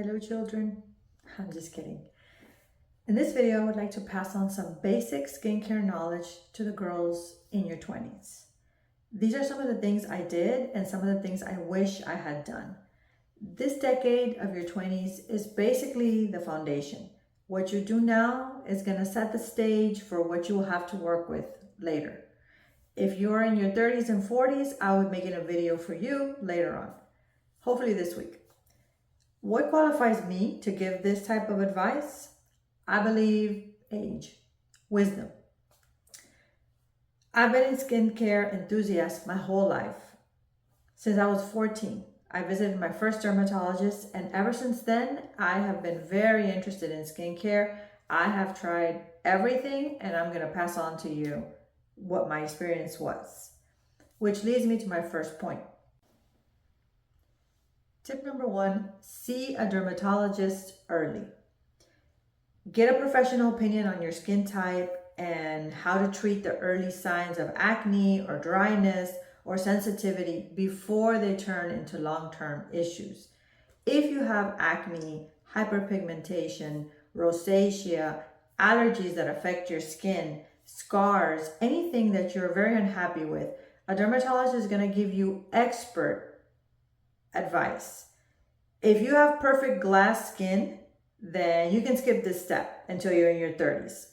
Hello children, I'm just kidding. In this video, I would like to pass on some basic skincare knowledge to the girls in your 20s. These are some of the things I did and some of the things I wish I had done. This decade of your 20s is basically the foundation. What you do now is going to set the stage for what you will have to work with later. If you're in your 30s and 40s, I would make it a video for you later on, hopefully this week. What qualifies me to give this type of advice? I believe age, wisdom. I've been a skincare enthusiast my whole life. Since I was 14, I visited my first dermatologist, and ever since then, I have been very interested in skincare. I have tried everything, and I'm going to pass on to you what my experience was, which leads me to my first point. Tip number 1, see a dermatologist early. Get a professional opinion on your skin type and how to treat the early signs of acne or dryness or sensitivity before they turn into long-term issues. If you have acne, hyperpigmentation, rosacea, allergies that affect your skin, scars, anything that you're very unhappy with, a dermatologist is going to give you expert advice. If you have perfect glass skin, then you can skip this step until you're in your 30s.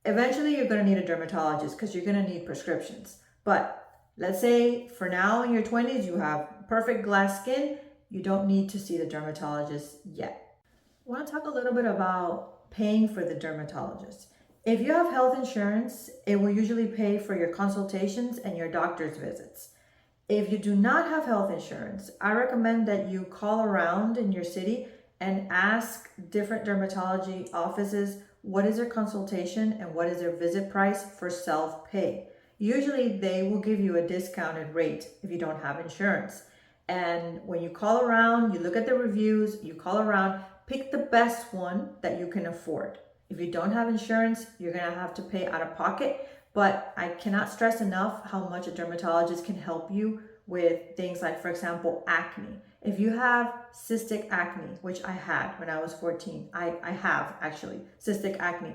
Eventually, you're going to need a dermatologist because you're going to need prescriptions. But let's say for now in your 20s, you have perfect glass skin, you don't need to see the dermatologist yet. I want to talk a little bit about paying for the dermatologist. If you have health insurance, it will usually pay for your consultations and your doctor's visits. If you do not have health insurance, I recommend that you call around in your city and ask different dermatology offices what is their consultation and what is their visit price for self-pay. Usually they will give you a discounted rate if you don't have insurance. And when you call around, you look at the reviews, you call around, pick the best one that you can afford. If you don't have insurance, you're gonna have to pay out of pocket. But I cannot stress enough how much a dermatologist can help you with things like, for example, acne. If you have cystic acne, which I had when I was 14, I have actually cystic acne.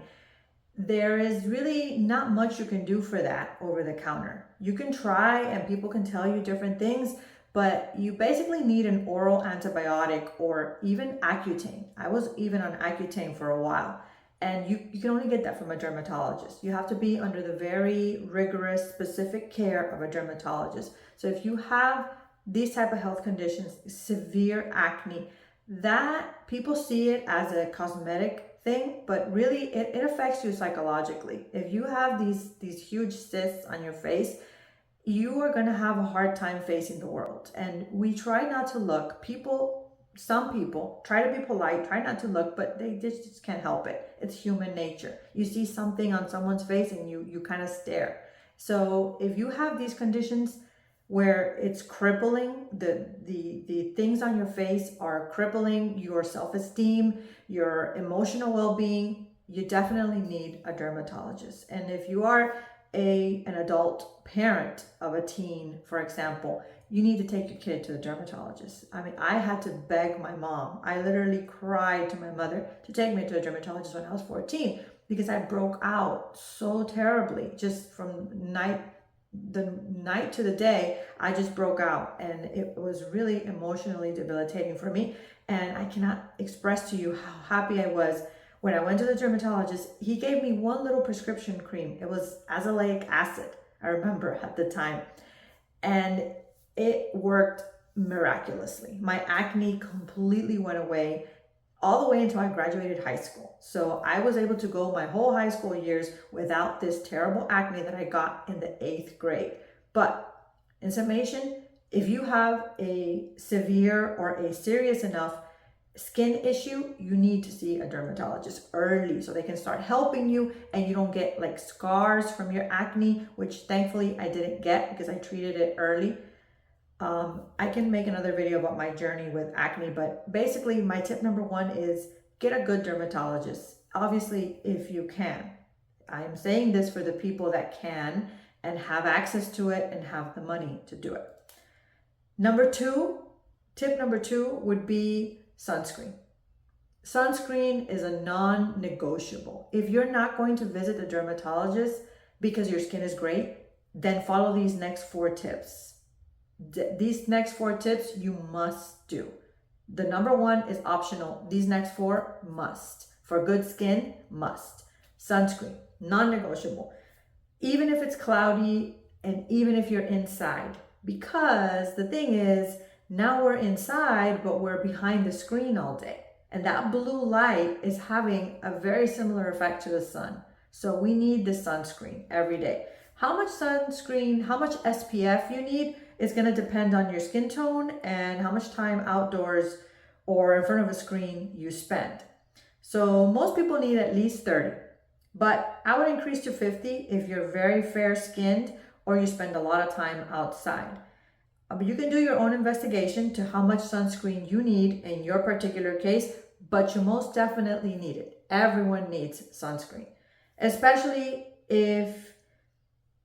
There is really not much you can do for that over the counter. You can try and people can tell you different things, but you basically need an oral antibiotic or even Accutane. I was even on Accutane for a while. And you can only get that from a dermatologist. You have to be under the very rigorous, specific care of a dermatologist. So if you have these type of health conditions, severe acne, that people see it as a cosmetic thing, but really it affects you psychologically. If you have these huge cysts on your face, you are going to have a hard time facing the world. And we try not to look. Some people try to be polite, try not to look, but they just can't help it. It's human nature. You see something on someone's face and you kind of stare. So if you have these conditions where it's crippling, the things on your face are crippling your self-esteem, your emotional well-being, you definitely need a dermatologist. And if you are an adult parent of a teen, for example, you need to take your kid to the dermatologist. I mean, I had to beg my mom. I literally cried to my mother to take me to a dermatologist when I was 14 because I broke out so terribly. Just from the night to the day, I just broke out, and it was really emotionally debilitating for me. And I cannot express to you how happy I was when I went to the dermatologist. He gave me one little prescription cream. It was azelaic acid, I remember at the time. And it worked miraculously. My acne completely went away all the way until I graduated high school. So I was able to go my whole high school years without this terrible acne that I got in the 8th grade. But in summation, if you have a severe or a serious enough skin issue, you need to see a dermatologist early so they can start helping you and you don't get like scars from your acne, which thankfully I didn't get because I treated it early. I can make another video about my journey with acne, but basically my tip number 1 is get a good dermatologist. Obviously, if you can. I'm saying this for the people that can and have access to it and have the money to do it. Tip number 2 would be sunscreen. Sunscreen is a non-negotiable. If you're not going to visit the dermatologist because your skin is great, then follow these next 4 tips. These next 4 tips you must do. The number 1 is optional. These next 4 must. For good skin, must. Sunscreen, non-negotiable. Even if it's cloudy and even if you're inside. Because the thing is, now we're inside, but we're behind the screen all day. And that blue light is having a very similar effect to the sun. So we need the sunscreen every day. How much sunscreen, how much SPF you need is going to depend on your skin tone and how much time outdoors or in front of a screen you spend. So most people need at least 30, but I would increase to 50 if you're very fair skinned or you spend a lot of time outside. You can do your own investigation to how much sunscreen you need in your particular case, but you most definitely need it. Everyone needs sunscreen, especially if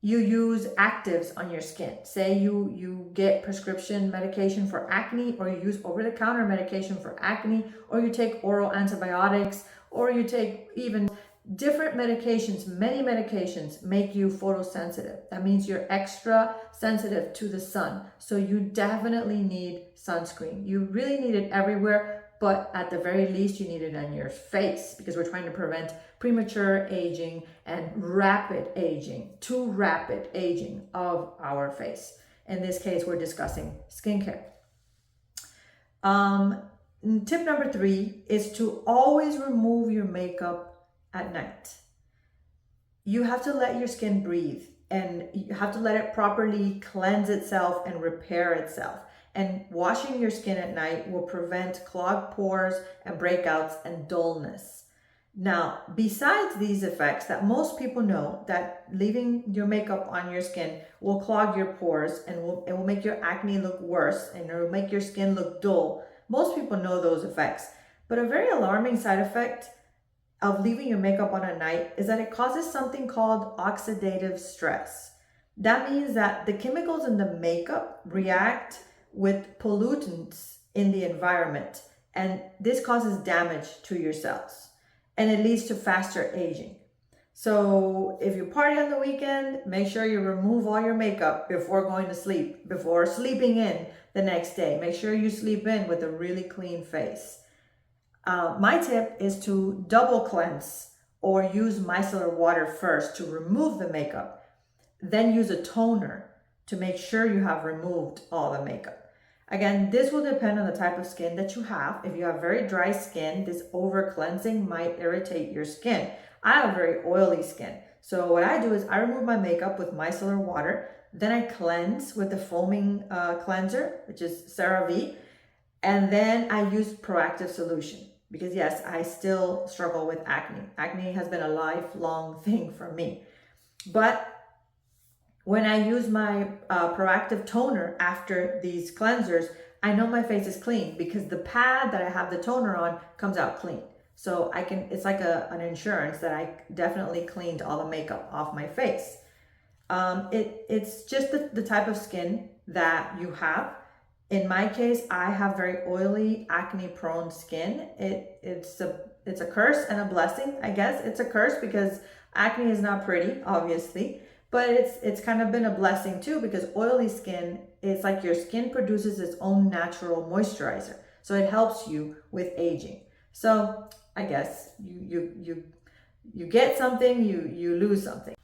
you use actives on your skin. Say you get prescription medication for acne, or you use over-the-counter medication for acne, or you take oral antibiotics, or you take even different medications. Many medications make you photosensitive. That means you're extra sensitive to the sun. So you definitely need sunscreen. You really need it everywhere, but at the very least you need it on your face, because we're trying to prevent premature aging and rapid aging, too rapid aging of our face. In this case, we're discussing skincare. Tip number 3 is to always remove your makeup at night. You have to let your skin breathe, and you have to let it properly cleanse itself and repair itself. And washing your skin at night will prevent clogged pores and breakouts and dullness. Now, besides these effects that most people know, that leaving your makeup on your skin will clog your pores and it will make your acne look worse and it will make your skin look dull. Most people know those effects. But a very alarming side effect of leaving your makeup on at night is that it causes something called oxidative stress. That means that the chemicals in the makeup react with pollutants in the environment, and this causes damage to your cells, and it leads to faster aging. So if you party on the weekend, make sure you remove all your makeup before going to sleep, before sleeping in the next day. Make sure you sleep in with a really clean face. My tip is to double cleanse or use micellar water first to remove the makeup. Then use a toner to make sure you have removed all the makeup. Again, this will depend on the type of skin that you have. If you have very dry skin, this over cleansing might irritate your skin. I have very oily skin. So what I do is I remove my makeup with micellar water. Then I cleanse with the foaming cleanser, which is CeraVe. And then I use proactive solution. Because yes, I still struggle with acne. Acne has been a lifelong thing for me. But when I use my proactive toner after these cleansers, I know my face is clean because the pad that I have the toner on comes out clean. So I can, it's like an insurance that I definitely cleaned all the makeup off my face. It's just the type of skin that you have. In my case, I have very oily, acne-prone skin. It's a curse and a blessing, I guess. It's a curse because acne is not pretty, obviously, but it's kind of been a blessing too, because oily skin, it's like your skin produces its own natural moisturizer, so it helps you with aging. So I guess you get something, you lose something.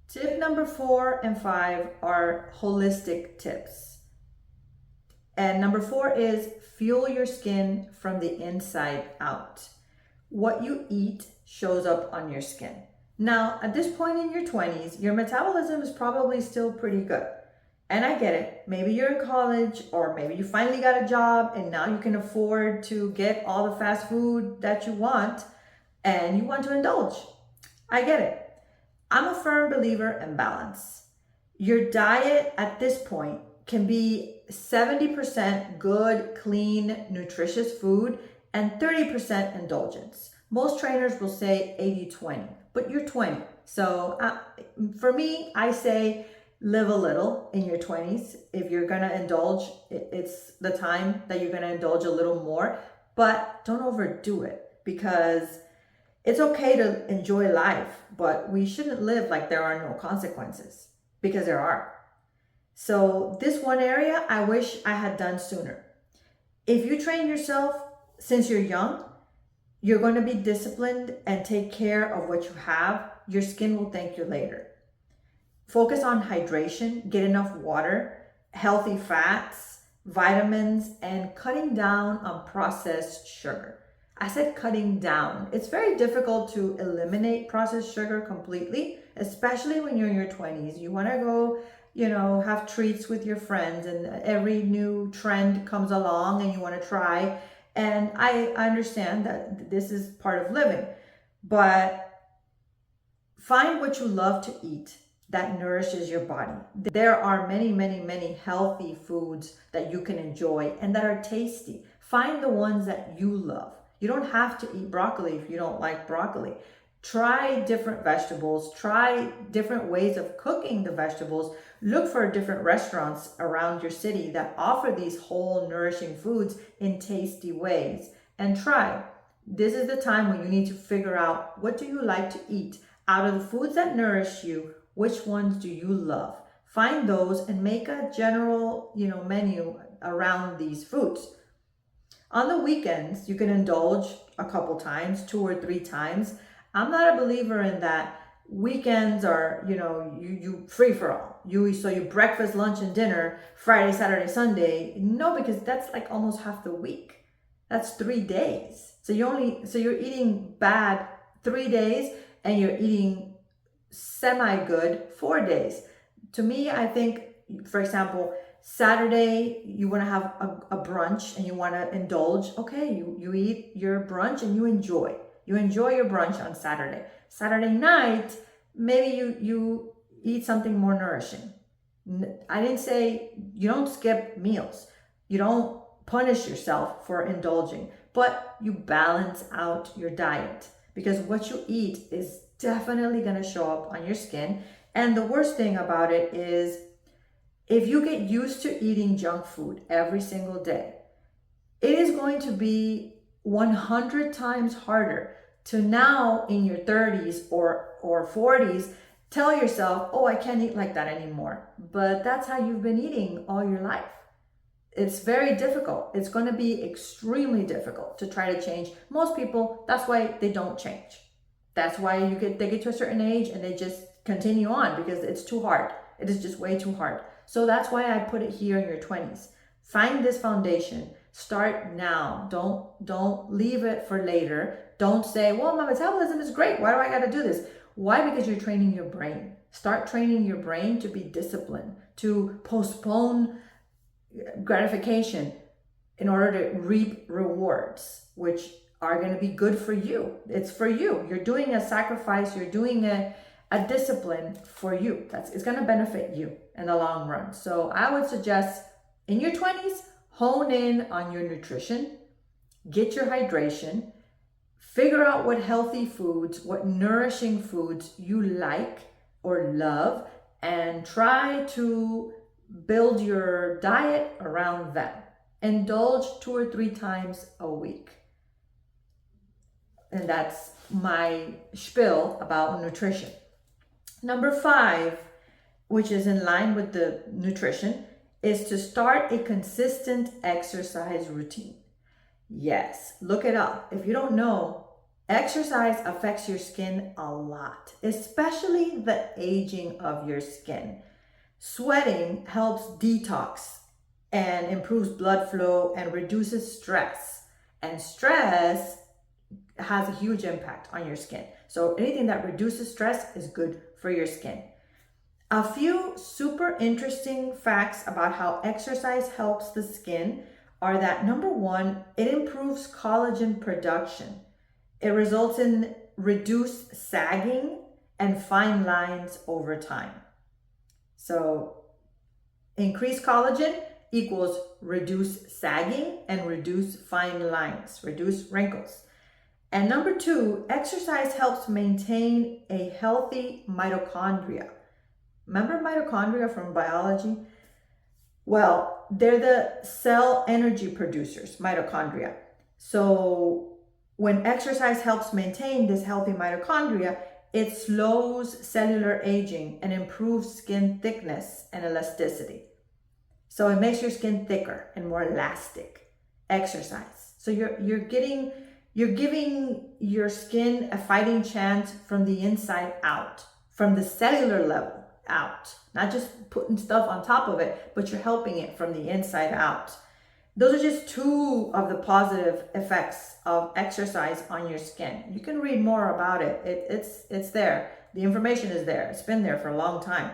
Tip number 4 and 5 are holistic tips. And number 4 is fuel your skin from the inside out. What you eat shows up on your skin. Now, at this point in your 20s, your metabolism is probably still pretty good. And I get it. Maybe you're in college, or maybe you finally got a job and now you can afford to get all the fast food that you want and you want to indulge. I get it. I'm a firm believer in balance. Your diet at this point can be 70% good, clean, nutritious food and 30% indulgence. Most trainers will say 80-20, but you're 20. So for me, I say live a little in your 20s. If you're gonna indulge, it's the time that you're gonna indulge a little more. but don't overdo it, because it's okay to enjoy life, but we shouldn't live like there are no consequences, because there are. So this one area I wish I had done sooner. If you train yourself since you're young, you're going to be disciplined and take care of what you have. Your skin will thank you later. Focus on hydration, get enough water, healthy fats, vitamins, and cutting down on processed sugar. I said cutting down. It's very difficult to eliminate processed sugar completely, especially when you're in your 20s. You want to go, have treats with your friends, and every new trend comes along and you want to try. And I understand that this is part of living, but find what you love to eat that nourishes your body. There are many, many, many healthy foods that you can enjoy and that are tasty. Find the ones that you love. You don't have to eat broccoli if you don't like broccoli. Try different vegetables, try different ways of cooking the vegetables. Look for different restaurants around your city that offer these whole nourishing foods in tasty ways, and try. This is the time when you need to figure out, what do you like to eat? Out of the foods that nourish you, which ones do you love? Find those and make a general, menu around these foods. On the weekends, you can indulge a couple times, 2 or 3 times. I'm not a believer in that weekends are, you free for all. You breakfast, lunch, and dinner, Friday, Saturday, Sunday. No, because that's like almost half the week. That's 3 days. So you're eating bad 3 days, and you're eating semi-good 4 days. To me, I think, for example, Saturday, you want to have a brunch and you want to indulge. Okay, you eat your brunch and you enjoy. You enjoy your brunch on Saturday. Saturday night, maybe you eat something more nourishing. I didn't say you don't skip meals. You don't punish yourself for indulging, but you balance out your diet, because what you eat is definitely going to show up on your skin. And the worst thing about it is, if you get used to eating junk food every single day, it is going to be 100 times harder to now in your 30s or 40s tell yourself, oh, I can't eat like that anymore. But that's how you've been eating all your life. It's very difficult. It's going to be extremely difficult to try to change. Most people, that's why they don't change. That's why they get to a certain age and they just continue on, because it's too hard. It is just way too hard. So that's why I put it here in your 20s. Find this foundation. Start now. Don't leave it for later. Don't say, well, my metabolism is great. Why do I got to do this? Why? Because you're training your brain. Start training your brain to be disciplined, to postpone gratification in order to reap rewards, which are going to be good for you. It's for you. You're doing a sacrifice. You're doing a discipline for you. It's going to benefit you in the long run. So I would suggest in your 20s, hone in on your nutrition, get your hydration, figure out what healthy foods, what nourishing foods you like or love, and try to build your diet around them. Indulge 2 or 3 times a week. And that's my spiel about nutrition. Number 5, which is in line with the nutrition, is to start a consistent exercise routine. Yes, look it up. If you don't know, exercise affects your skin a lot, especially the aging of your skin. Sweating helps detox and improves blood flow and reduces stress. And stress has a huge impact on your skin. So anything that reduces stress is good for your skin. A few super interesting facts about how exercise helps the skin are that, number 1, it improves collagen production. It results in reduced sagging and fine lines over time. So increased collagen equals reduced sagging and reduced fine lines, reduced wrinkles. And number 2, exercise helps maintain a healthy mitochondria. Remember mitochondria from biology? Well, they're the cell energy producers, mitochondria. So when exercise helps maintain this healthy mitochondria, it slows cellular aging and improves skin thickness and elasticity. So it makes your skin thicker and more elastic. Exercise. So you're giving your skin a fighting chance from the inside out, from the cellular level out. Not just putting stuff on top of it, but you're helping it from the inside out. Those are just two of the positive effects of exercise on your skin. You can read more about it. It's there. The information is there. It's been there for a long time.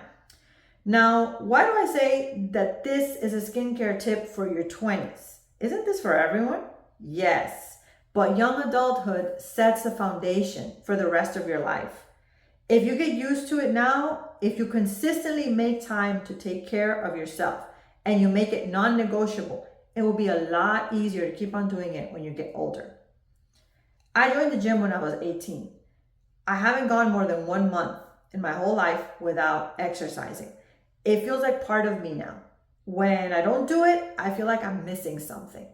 Now, why do I say that this is a skincare tip for your 20s? Isn't this for everyone? Yes, but young adulthood sets the foundation for the rest of your life. If you get used to it now, if you consistently make time to take care of yourself and you make it non-negotiable, it will be a lot easier to keep on doing it when you get older. I joined the gym when I was 18. I haven't gone more than 1 month in my whole life without exercising. It feels like part of me now. When I don't do it, I feel like I'm missing something.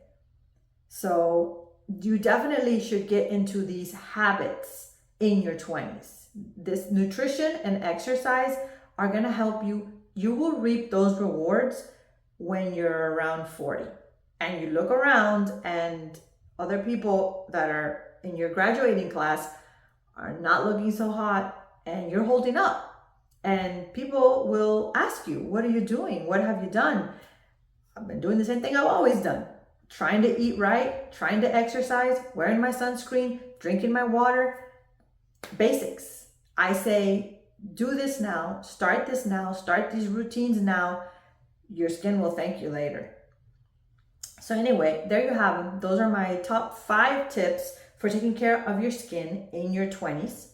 So you definitely should get into these habits in your 20s. This nutrition and exercise are going to help you. You will reap those rewards when you're around 40. And you look around and other people that are in your graduating class are not looking so hot and you're holding up. And people will ask you, what are you doing? What have you done? I've been doing the same thing I've always done. Trying to eat right, trying to exercise, wearing my sunscreen, drinking my water. Basics. I say, do this now, start these routines now. Your skin will thank you later. So anyway, there you have them. Those are my top 5 tips for taking care of your skin in your 20s.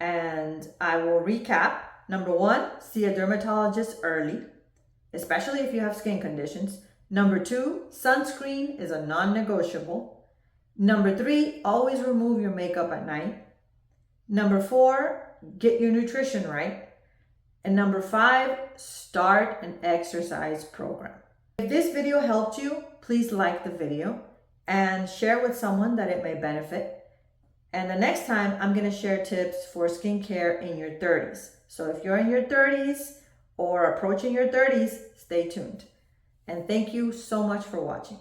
And I will recap. Number 1, see a dermatologist early, especially if you have skin conditions. Number 2, sunscreen is a non-negotiable. Number 3, always remove your makeup at night. Number 4, get your nutrition right. And number 5, start an exercise program. If this video helped you, please like the video and share with someone that it may benefit. And the next time, I'm going to share tips for skincare in your 30s. So if you're in your 30s or approaching your 30s, stay tuned. And thank you so much for watching.